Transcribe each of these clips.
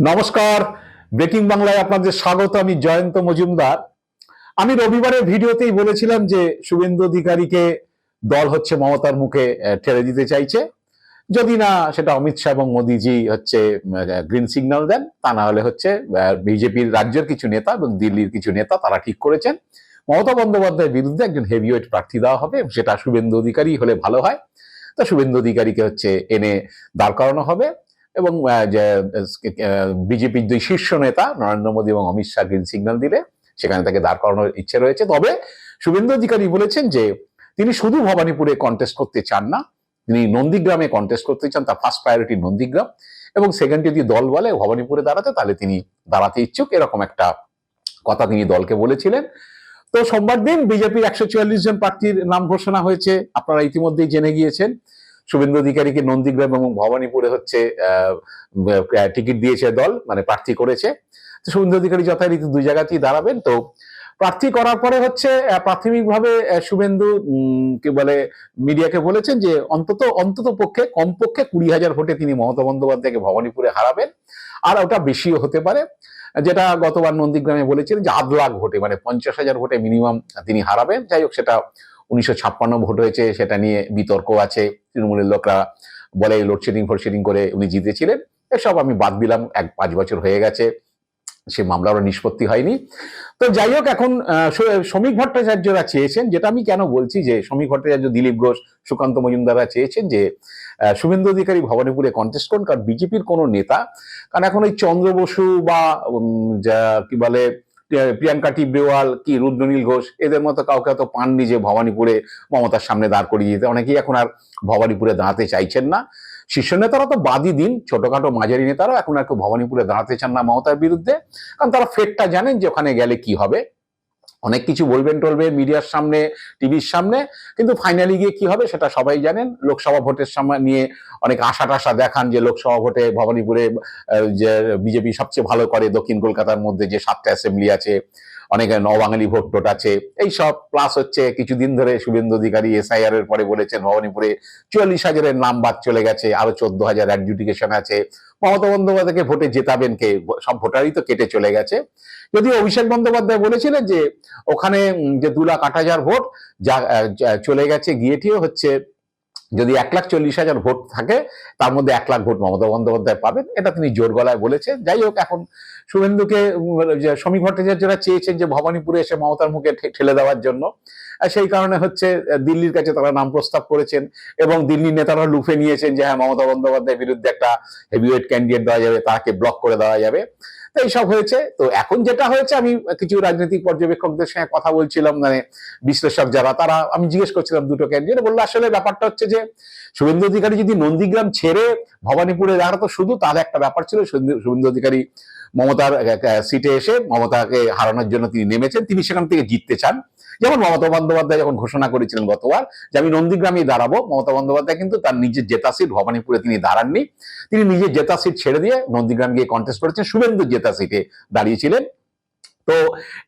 নমস্কার, ব্রেকিং বাংলায় আপনাদের স্বাগত। আমি জয়ন্ত মজুমদার। আমি রবিবারের ভিডিওতেই বলেছিলাম যে শুভেন্দু অধিকারীকে দল হচ্ছে মমতার মুখে ঠেলে দিতে চাইছে, যদি না সেটা অমিত শাহ এবং মোদিজি হচ্ছে গ্রিন সিগন্যাল দেন, তা না হলে হচ্ছে বিজেপির রাজ্যের কিছু নেতা এবং দিল্লির কিছু নেতা তারা ঠিক করেছেন মমতা বন্দ্যোপাধ্যায়ের বিরুদ্ধে একজন হেভিওয়েট প্রার্থী দেওয়া হবে, সেটা শুভেন্দু অধিকারী হলে ভালো হয়। তো শুভেন্দু অধিকারীকে হচ্ছে এনে দাঁড় করানো হবে এবং বিজেপির দুই শীর্ষ নেতা নরেন্দ্র মোদী এবং অমিত শাহ গ্রিন সিগন্যাল দিলে সেখানে তাকে দাঁড় করানোর ইচ্ছে রয়েছে। তবে শুভেন্দু অধিকারী বলেছেন যে তিনি শুধু ভবানীপুরে কন্টেস্ট করতে চান না, তিনি নন্দীগ্রামে কন্টেস্ট করতে চান। তার ফার্স্ট প্রায়োরিটি নন্দীগ্রাম, এবং সেকেন্ড যদি দল বলে ভবানীপুরে দাঁড়াতে তাহলে তিনি দাঁড়াতে ইচ্ছুক, এরকম একটা কথা তিনি দলকে বলেছিলেন। তো সোমবার দিন বিজেপির 144 জন প্রার্থীর নাম ঘোষণা হয়েছে, আপনারা ইতিমধ্যেই জেনে গিয়েছেন। শুভেন্দু অধিকারীকে নন্দীগ্রাম এবং ভবানীপুরে হচ্ছে টিকিট দিয়েছে দল, মানে প্রার্থী করেছে। তো শুভেন্দু অধিকারী যথারীতি দুই জায়গাতেই দাঁড়াবেন। তো প্রার্থী করার পরে হচ্ছে প্রাথমিকভাবে শুভেন্দু কি বলে মিডিয়াকে বলেছেন যে অন্তত পক্ষে কমপক্ষে 20,000 ভোটে তিনি মমতা বন্দ্যোপাধ্যায়কে ভবানীপুরে হারাবেন, আর ওটা বেশিও হতে পারে। যেটা গতবার নন্দীগ্রামে বলেছিলেন যে 8 লাখ ভোটে, মানে 50,000 ভোটে মিনিমাম তিনি হারাবেন। যাই হোক, সেটা 1956 ভোট হয়েছে, সেটা নিয়ে বিতর্ক আছে। তৃণমূলের লোকরা বলে লোডশেডিং ফোডশেডিং করে উনি জিতেছিলেন। এসব আমি বাদ দিলাম, 5 বছর হয়ে গেছে, সে মামলারও নিষ্পত্তি হয়নি। তো যাই হোক, এখন শ্রমিক ভট্টাচার্যরা চেয়েছেন, যেটা আমি কেন বলছি যে শ্রমিক ভট্টাচার্য, দিলীপ ঘোষ, সুকান্ত মজুমদাররা চেয়েছেন যে শুভেন্দু অধিকারী ভবানীপুরে কন্টেস্ট করুন, কারণ বিজেপির কোনো নেতা, কারণ এখন ওই চন্দ্র বসু বা কি বলে প্রিয়াঙ্কা টিব্রেওয়াল কি রুদ্রনীল ঘোষ এদের মতো কাউকে তো পাননি যে ভবানীপুরে মমতার সামনে দাঁড় করিয়ে দিতে। অনেকেই এখন আর ভবানীপুরে দাঁড়াতে চাইছেন না। শীর্ষ নেতারা তো বাদই দিন, ছোটখাটো মাঝারি নেতারাও এখন আর কেউ ভবানীপুরে দাঁড়াতে চান না মমতার বিরুদ্ধে, কারণ তারা ফেটটা জানেন যে ওখানে গেলে কি হবে। অনেক কিছু বলবেন টলবেন মিডিয়ার সামনে, টিভির সামনে, কিন্তু ফাইনালি গিয়ে কি হবে সেটা সবাই জানেন। লোকসভা ভোটের সময় নিয়ে অনেক আশা টাশা দেখান যে লোকসভা ভোটে ভবানীপুরে যে বিজেপি সবচেয়ে ভালো করে, দক্ষিণ কলকাতার মধ্যে যে 7টা অ্যাসেম্বলি আছে, অনেক নবাঙালি ভোট টোট আছে, এইসব প্লাস হচ্ছে কিছুদিন ধরে শুভেন্দু অধিকারী SIR এর পরে বলেছেন ভবানীপুরে 44,000-এর নাম বাদ চলে গেছে, আরো 14,000 অ্যাডজুডিকেশন আছে, মমতা বন্দ্যোপাধ্যায়কে ভোটে জেতাবেন কে, সব ভোটারই তো কেটে চলে গেছে। যদিও অভিষেক বন্দ্যোপাধ্যায় বলেছিলেন যে ওখানে যে 2,08,000 ভোট যা চলে গেছে, গিয়েটিও হচ্ছে যদি 1,40,000 ভোট থাকে তার মধ্যে 1 লাখ ভোট মমতা বন্দ্যোপাধ্যায় পাবেন, এটা তিনি জোর গলায় বলেছেন। যাই হোক, এখন শুভেন্দুকে শ্রমিক ভট্টাচার্যরা চেয়েছেন যে ভবানীপুরে এসে মমতার মুখে ঠেলে দেওয়ার জন্য, সেই কারণে হচ্ছে দিল্লির কাছে তারা নাম প্রস্তাব করেছেন এবং দিল্লির নেতারা লুফে নিয়েছেন যে হ্যাঁ, মমতা বন্দ্যোপাধ্যায়ের বিরুদ্ধে একটা হেভিওয়েট ক্যান্ডিডেট দেওয়া যাবে, তাকে ব্লক করে দেওয়া যাবে। তো এইসব হয়েছে। তো এখন যেটা হয়েছে, আমি কিছু রাজনৈতিক পর্যবেক্ষকদের সঙ্গে কথা বলছিলাম, মানে বিশ্লেষক যারা, তারা, আমি জিজ্ঞেস করছিলাম দুটো ক্যান্ডিডেট, বললো আসলে ব্যাপারটা হচ্ছে যে শুভেন্দু অধিকারী যদি নন্দীগ্রাম ছেড়ে ভবানীপুরে দাঁড়াতো শুধু, তাহলে একটা ব্যাপার ছিল, শুভেন্দু অধিকারী মমতার সিটে এসে মমতাকে হারানোর জন্য তিনি নেমেছেন, তিনি সেখান থেকে জিততে চান। যেমন মমতা বন্দ্যোপাধ্যায় যখন ঘোষণা করেছিলেন গতবার যে আমি নন্দীগ্রামেই দাঁড়াবো, মমতা বন্দ্যোপাধ্যায় কিন্তু তার নিজের জেতা সিট ভবানীপুরে তিনি দাঁড়াননি, তিনি নিজের জেতা সিট ছেড়ে দিয়ে নন্দীগ্রাম গিয়ে কন্টেস্ট করেছেন, শুভেন্দু জেতা সিটে দাঁড়িয়েছিলেন। তো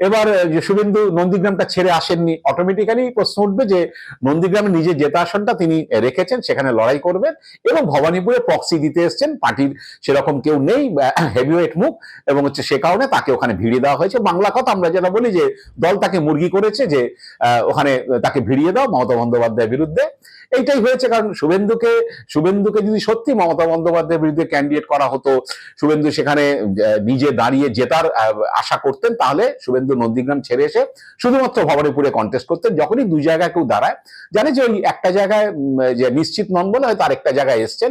এবার যে শুভেন্দু নন্দীগ্রামটা ছেড়ে আসেননি, অটোমেটিক্যালি প্রশ্ন উঠবে যে নন্দীগ্রামে নিজের জেতা আসনটা তিনি রেখেছেন, সেখানে লড়াই করবেন, এবং ভবানীপুরে প্রক্সি দিতে এসছেন, পার্টির সেরকম কেউ নেই, হেভিওয়েট মুখ, এবং হচ্ছে সে কারণে তাকে ওখানে ভিড়িয়ে দেওয়া হয়েছে। বাংলা কথা আমরা যেটা বলি যে দল তাকে মুরগি করেছে, যে ওখানে তাকে ভিড়িয়ে দাও মমতা বন্দ্যোপাধ্যায়ের বিরুদ্ধে, এইটাই হয়েছে। কারণ শুভেন্দুকে যদি সত্যি মমতা বন্দ্যোপাধ্যায়ের বিরুদ্ধে ক্যান্ডিডেট করা হতো, শুভেন্দু সেখানে নিজে দাঁড়িয়ে জেতার আশা করতেন, তাহলে শুভেন্দু নন্দীগ্রাম ছেড়ে এসে শুধুমাত্র ভবানীপুরে কন্টেস্ট করতেন। যখনই দুই জায়গায় কেউ দাঁড়ায়, জানে যে ওই একটা জায়গায় যে নিশ্চিত নন বলে হয়তো আরেকটা জায়গায় এসছেন,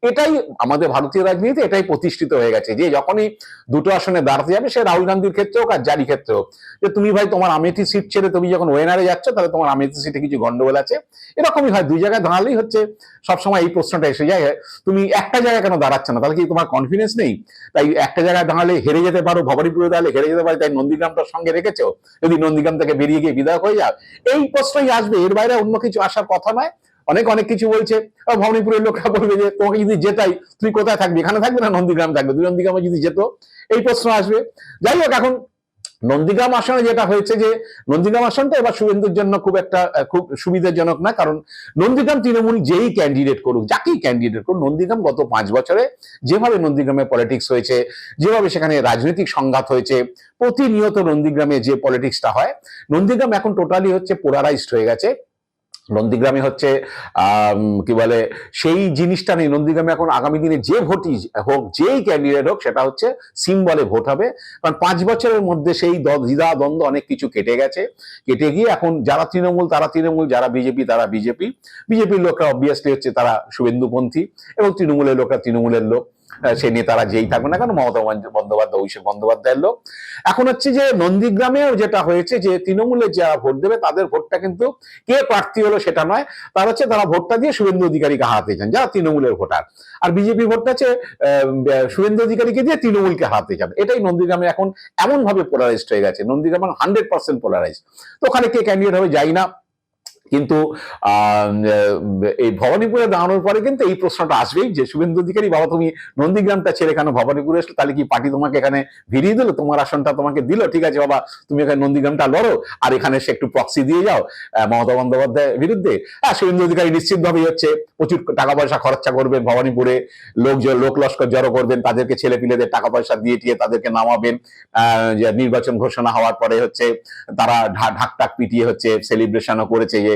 এটাই আমাদের ভারতীয় রাজনীতিতে এটাই প্রতিষ্ঠিত হয়ে গেছে যে যখনই দুটো আসনে দাঁড়াতে যাবে, সে রাহুল গান্ধীর ক্ষেত্রে হোক আর জারি ক্ষেত্রে হোক, যে তুমি ভাই তোমার আমেথি সিট ছেড়ে তুমি যখন ওয়েনারে যাচ্ছ, তাহলে তোমার আমেথি সিটে কিছু গন্ডগোল আছে, এরকমই হয়। দুই জায়গায় দাঁড়ালেই হচ্ছে সবসময় এই প্রশ্নটা এসে যায়, তুমি একটা জায়গায় কেন দাঁড়াচ্ছ না, তাহলে কি তোমার কনফিডেন্স নেই? তাই একটা জায়গায় দাঁড়ালে হেরে যেতে পারো, ভবানীপুরে দাঁড়ালে হেরে যেতে পারে, তাই নন্দীগ্রামটার সঙ্গে রেখেছো, যদি নন্দীগ্রাম থেকে বেরিয়ে গিয়ে বিধায়ক হয়ে যাও, এই প্রশ্নই আসবে, এর বাইরে অন্য কিছু আসার কথা নয়। অনেক কিছু বলছে, ভবানীপুরের লোকরা বলবে যে তোমাকে যদি জেতাই তুমি কোথায় থাকবে, এখানে থাকবে না নন্দীগ্রাম থাকবে, নন্দীগ্রামে যদি যেত, এই প্রশ্ন আসবে। যাই হোক, এখন নন্দীগ্রাম আসনে যেটা হয়েছে যে নন্দীগ্রাম আসনটা এবার শুভেন্দুর জন্য খুব সুবিধাজনক না, কারণ নন্দীগ্রাম তৃণমূল যেই ক্যান্ডিডেট করুক, যাকেই ক্যান্ডিডেট করুক, নন্দীগ্রাম গত 5 বছরে যেভাবে নন্দীগ্রামে পলিটিক্স হয়েছে, যেভাবে সেখানে রাজনৈতিক সংঘাত হয়েছে, প্রতিনিয়ত নন্দীগ্রামে যে পলিটিক্সটা হয়, নন্দীগ্রাম এখন টোটালি হচ্ছে পোলারাইজড হয়ে গেছে। নন্দীগ্রামে হচ্ছে কি বলে, সেই জিনিসটা নেই। নন্দীগ্রামে এখন আগামী দিনে যে ভোটই হোক, যেই ক্যান্ডিডেট হোক, সেটা হচ্ছে সিম্বলে ভোট হবে। কারণ 5 বছরের মধ্যে সেই দ্বিধা দ্বন্দ্ব অনেক কিছু কেটে গেছে। কেটে গিয়ে এখন যারা তৃণমূল তারা তৃণমূল, যারা বিজেপি তারা বিজেপি। বিজেপির লোকরা অবভিয়াসলি হচ্ছে তারা শুভেন্দুপন্থী, এবং তৃণমূলের লোকরা তৃণমূলের লোক। সে নেতারা যেই থাকবে না কেন, মমতা বন্দ্যোপাধ্যায়, অভিষেক বন্দ্যোপাধ্যায়ের লোক। এখন হচ্ছে যে নন্দীগ্রামেও যেটা হয়েছে যে তৃণমূলের যারা ভোট দেবে তাদের ভোটটা কিন্তু কে প্রার্থী হলো সেটা নয়, তারা ভোটটা দিয়ে শুভেন্দু অধিকারীকে হারাতে চান, যারা তৃণমূলের ভোটার। আর বিজেপি ভোটটা হচ্ছে শুভেন্দু অধিকারীকে দিয়ে তৃণমূলকে হারাতে চান। এটাই নন্দীগ্রামে এখন এমন ভাবে পোলারাইজড হয়ে গেছে। নন্দীগ্রাম 100% পোলারাইজড। তো ওখানে কে ক্যান্ডিডেট হবে যাই না, কিন্তু এই ভবানীপুরে দাঁড়ানোর পরে কিন্তু এই প্রশ্নটা আসবেই যে শুভেন্দু অধিকারী, বাবা তুমি নন্দীগ্রামটা ছেড়ে কেন ভবানীপুরে আসলে? তাহলে কি পার্টি তোমাকে এখানে ভিড়িয়ে দিল, তোমার আসনটা তোমাকে দিল? ঠিক আছে বাবা, তুমি এখানে নন্দীগ্রামটা লড়ো, আর এখানে সে একটু প্রক্সি দিয়ে যাও মমতা বন্দ্যোপাধ্যায়ের বিরুদ্ধে। শুভেন্দু অধিকারী নিশ্চিতভাবেই হচ্ছে প্রচুর টাকা পয়সা খরচা করবেন, ভবানীপুরে লোক লস্কর জড়ো করবেন, তাদেরকে ছেলে পিলেদের টাকা পয়সা দিয়ে তাদেরকে নামাবেন। নির্বাচন ঘোষণা হওয়ার পরে হচ্ছে তারা ঢাক টাক পিটিয়ে হচ্ছে সেলিব্রেশনও করেছে যে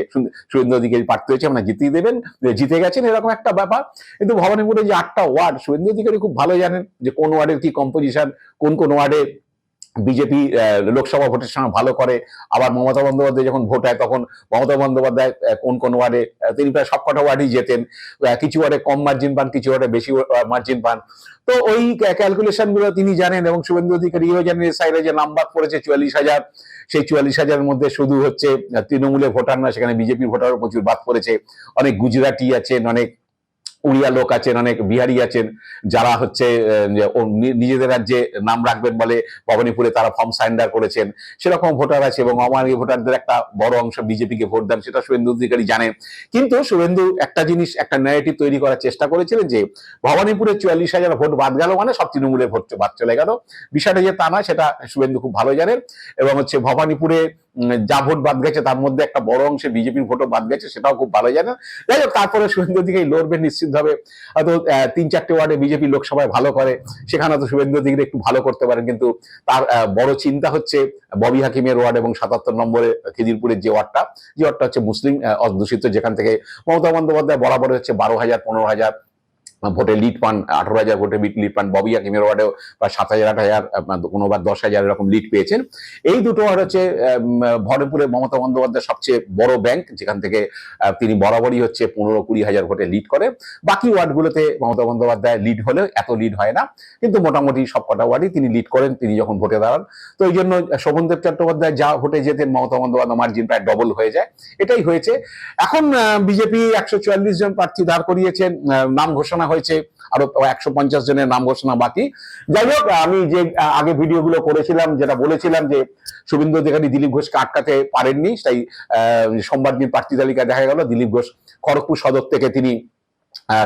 শুভেন্দু অধিকারী প্রার্থী হয়েছে, মানে জিতিয়ে দেবেন, জিতে গেছেন, এরকম একটা ব্যাপার। কিন্তু ভবানীপুরে যে 8টা ওয়ার্ড, শুভেন্দু অধিকারী খুব ভালো জানেন যে কোন ওয়ার্ডের কি কম্পোজিশন, কোন ওয়ার্ডে বিজেপি লোকসভা ভোটের সময় ভালো করে। আবার মমতা বন্দ্যোপাধ্যায় যখন ভোট হয় তখন মমতা বন্দ্যোপাধ্যায় কোন ওয়ার্ডে, তিনি প্রায় সবকটা ওয়ার্ডেই জেতেন। কিছু ওয়ার্ডে কম মার্জিন পান, কিছু ওয়ার্ডে বেশি মার্জিন পান। তো ওই ক্যালকুলেশন গুলো তিনি জানেন, এবং শুভেন্দু অধিকারীও জানেন। এর সাইডে যে নাম্বার পড়েছে 44,000, সেই 44,000-এর মধ্যে শুধু হচ্ছে তৃণমূলের ভোটার না, সেখানে বিজেপির ভোটারও প্রচুর বাদ পড়েছে। অনেক গুজরাটি আছেন, অনেক উড়িয়া লোক আছেন, অনেক বিহারি আছেন, যারা হচ্ছে নিজেদের রাজ্যে নাম রাখবেন বলে ভবানীপুরে তারা ফর্ম সারেন্ডার করেছেন, সেরকম ভোটার আছে। এবং অমানি ভোটারদের একটা বড় অংশ বিজেপিকে ভোট দেন, সেটা শুভেন্দু অধিকারী জানেন। কিন্তু শুভেন্দু একটা জিনিস, একটা ন্যারেটিভ তৈরি করার চেষ্টা করেছিলেন যে ভবানীপুরে 44,000 ভোট বাদ গেল মানে সব তৃণমূলের ভোট বাদ চলে গেল। বিষয়টা যে তা নয়, সেটা শুভেন্দু খুব ভালো জানেন। এবং হচ্ছে ভবানীপুরে যা ভোট বাদ গেছে তার মধ্যে একটা বড় অংশে বিজেপির ভোটও বাদ গেছে, সেটাও খুব ভালো জানেন। যাই হোক, তারপরে শুভেন্দু অধিকারী লড়বেন নিশ্চিতভাবে। হয়তো 3-4টে ওয়ার্ডে বিজেপি লোকসভায় ভালো করে, সেখানে তো শুভেন্দু অধিকারী একটু ভালো করতে পারেন। কিন্তু তার বড় চিন্তা হচ্ছে ববি হাকিমের ওয়ার্ড এবং 77 নম্বরে খিদিরপুরের যে ওয়ার্ডটা হচ্ছে মুসলিম অধ্যুষিত, যেখান থেকে মমতা বন্দ্যোপাধ্যায় বরাবর হচ্ছে 12,000 15,000 ভোটে লিড পান, 18,000 ভোটে লিড পান। ববি হাকিমের ওয়ার্ডেও প্রায় 7,000 8,000, কোনোবার 10,000 এরকম লিড পেয়েছেন। এই দুটো ওয়ার্ড হচ্ছে ভবানীপুরে মমতা বন্দ্যোপাধ্যায় সবচেয়ে বড় ব্যাংক, যেখান থেকে তিনি বরাবরই হচ্ছে 15-20,000 ভোটে লিড করে। বাকি ওয়ার্ডগুলোতে মমতা বন্দ্যোপাধ্যায় লিড হলেও এত লিড হয় না, কিন্তু মোটামুটি সবকটা ওয়ার্ডই তিনি লিড করেন তিনি যখন ভোটে দাঁড়ান। তো এই জন্য শোভনদেব চট্টোপাধ্যায় যা ভোটে যেতেন, মমতা বন্দ্যোপাধ্যায় মার্জিন প্রায় ডবল হয়ে যায়। এটাই হয়েছে। এখন বিজেপি 144 জন প্রার্থী দাঁড় করিয়েছেন, নাম ঘোষণা হয়েছে, আরো 150 জনের নাম ঘোষণা বাকি। যাই হোক, আমি যে আগে ভিডিওগুলো করেছিলাম, যেটা বলেছিলাম যে শুভেন্দু অধিকারী দিলীপ ঘোষকে আটকাতে পারেননি, তাই সোমবার দিন প্রার্থী তালিকা দেখা গেল দিলীপ ঘোষ খড়গপুর সদর থেকে তিনি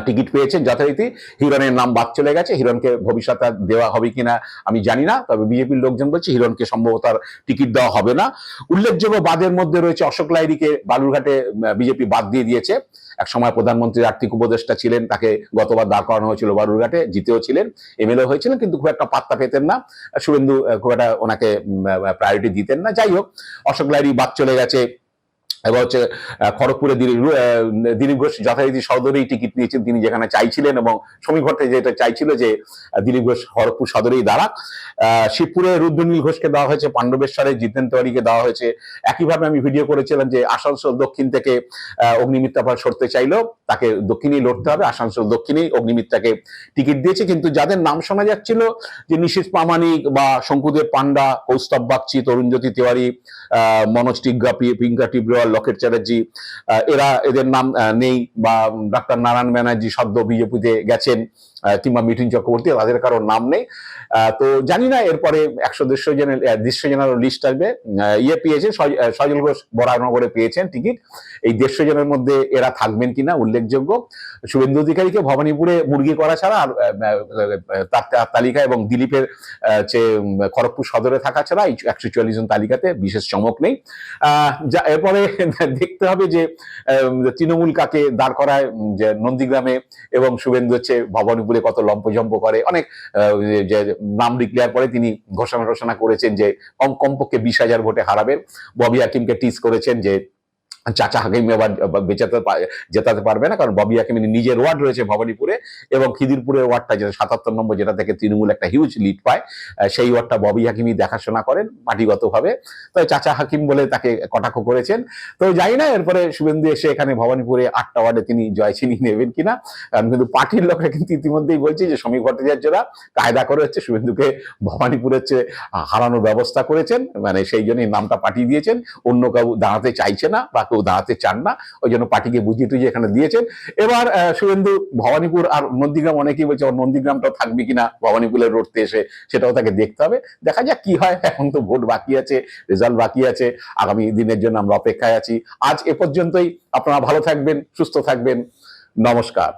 টিকিট পেয়েছেন যথারীতি। হিরণের নাম বাদ চলে গেছে, হিরণকে ভবিষ্যতে দেওয়া হবে কিনা আমি জানি না, তবে বিজেপির লোকজন বলছে হিরণকে সম্ভবত আর টিকিট দেওয়া হবে না। উল্লেখযোগ্য বাদের মধ্যে রয়েছে অশোক লাহিড়ীকে বালুরঘাটে বিজেপি বাদ দিয়ে দিয়েছে। একসময় প্রধানমন্ত্রীর আর্থিক উপদেষ্টা ছিলেন, তাকে গতবার দাঁড় করানো হয়েছিল বালুরঘাটে, জিতেও ছিলেন, এমএলএ হয়েছিলেন, কিন্তু খুব একটা পাত্তা পেতেন না। শুভেন্দু খুব একটা ওনাকে প্রায়োরিটি দিতেন না। যাই হোক, অশোক লাহিড়ী বাদ চলে গেছে। এবার হচ্ছে খড়গপুরে দিলীপ ঘোষ যথারীতি সদরেই টিকিট নিয়েছেন, তিনি যেখানে চাইছিলেন, এবং সমীর ভট্টাচার্য যেটা চাইছিল যে দিলীপ ঘোষ খড়গপুর সদরেই দাঁড়াক। শিবপুরে রুদ্রনীল ঘোষকে দেওয়া হয়েছে, পাণ্ডবেশ্বরে জিতেন তেওয়ারিকে দেওয়া হয়েছে। একইভাবে আমি ভিডিও করেছিলাম যে আসানসোল দক্ষিণ থেকে অগ্নিমিত্রা পাল সরতে চাইলেও তাকে দক্ষিণেই লড়তে হবে, আসানসোল দক্ষিণেই অগ্নিমিত্রাকে টিকিট দিয়েছে। কিন্তু যাদের নাম শোনা যাচ্ছিল যে নিশীথ প্রামাণিক বা শঙ্কুদেব পান্ডা, কৌস্তব বাগচি, তরুণজ্যোতি তেওয়ারি, মনোজ টিগ্রা, পিঙ্কা টিব্রিওয়াল, লকেট চ্যাটার্জি, এদের নাম নেই, বা ডাক্তার নারায়ণ ব্যানার্জি সদ্য বিজেপিতে গেছেন, কিংবা মিঠুন চক্রবর্তী, তাদের কারোর নাম নেই। তো জানি না এরপরে 150 জনের লিস্ট আসবে। ইয়ে পেয়েছে, সজল ঘোষ বরানগরে পেয়েছেন টিকিট। এই 150 জনের মধ্যে এরা থাকবেন কিনা উল্লেখযোগ্য। শুভেন্দু অধিকারীকে ভবানীপুরে মুরগি করা ছাড়া আর তার তালিকা এবং দিলীপের খড়গপুর সদরে থাকা ছাড়া এই 144 জন তালিকাতে বিশেষ চমক নেই। এরপরে দেখতে হবে যে তৃণমূল কাকে দাঁড় করায় যে নন্দীগ্রামে, এবং শুভেন্দু হচ্ছে ভবানীপুরে কত লম্পজম্প করে। অনেক যে নাম ডিক্লেয়ার করে তিনি ঘোষণা করেছেন যে কমপক্ষে 20,000 ভোটে হারাবেন। ববি হাকিমকে টিজ করেছেন যে চাচা হাকিম এবার জেতাতে পারবে না, কারণ ববি হাকিমের নিজের ওয়ার্ড রয়েছে ভবানীপুরে, এবং খিদিরপুরের ওয়ার্ডটা যেটা 77 নম্বর, যেটা থেকে তৃণমূল একটা হিউজ লিড পায়, সেই ওয়ার্ডটা ববি হাকিমই দেখাশোনা করেন পার্টিগতভাবে। তো চাচা হাকিম বলে তাকে কটাক্ষ করেছেন। তো জানি না এরপরে শুভেন্দু এসে এখানে ভবানীপুরে 8টা ওয়ার্ডে তিনি জয়ছিনি নেবেন কিনা, কারণ কিন্তু পার্টির লোকরা কিন্তু ইতিমধ্যেই বলছে যে শ্রমিক ভট্টাচার্যরা কায়দা করে হচ্ছে শুভেন্দুকে ভবানীপুরে হচ্ছে হারানোর ব্যবস্থা করেছেন, মানে সেই জন্যই নামটা পাঠিয়ে দিয়েছেন। অন্য কেউ দাঁড়াতে চাইছে না বা কেউ দাঁড়াতে চান না, ওই জন্য পার্টিকে বুঝিয়ে টুঝিয়ে এখানে দিয়েছেন। এবার শুভেন্দু ভবানীপুর আর নন্দীগ্রাম, অনেকেই বলছে নন্দীগ্রামটাও থাকবে কিনা ভবানীপুরের রোডতে এসে, সেটাও তাকে দেখতে হবে। দেখা যাক কি হয়, এখন তো ভোট বাকি আছে, রেজাল্ট বাকি আছে, আগামী দিনের জন্য আমরা অপেক্ষায় আছি। আজ এ পর্যন্তই। আপনারা ভালো থাকবেন, সুস্থ থাকবেন, নমস্কার।